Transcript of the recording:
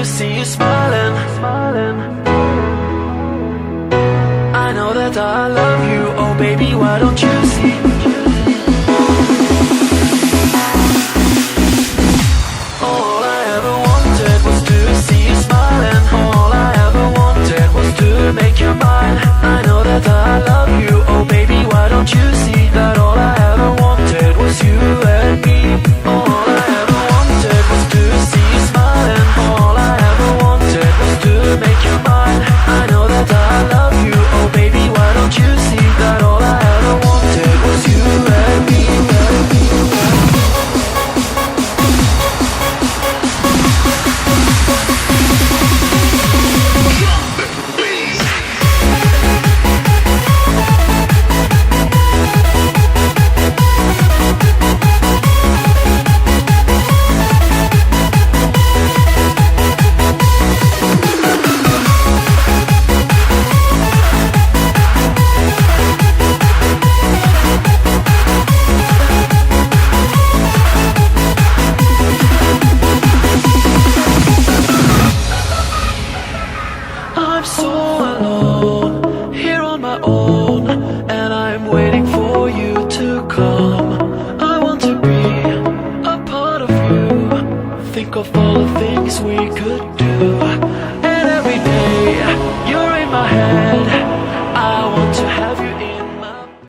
see you smiling. I know that I love you, oh baby, why don't you see? All I ever wanted was to see you smiling. All I ever wanted was to make you mine. I know that I love you, oh baby, why don't you see that all I ever wanted was you and me. All I ever wanted was to see you smiling. All I ever wanted was to make you mine. I know that I love you, oh baby, why don't you see that all I ever wanted was you and me. I'm so alone, here on my own, and I'm waiting for you to come. I want to be a part of you, think of all the things we could do. And every day, you're in my head,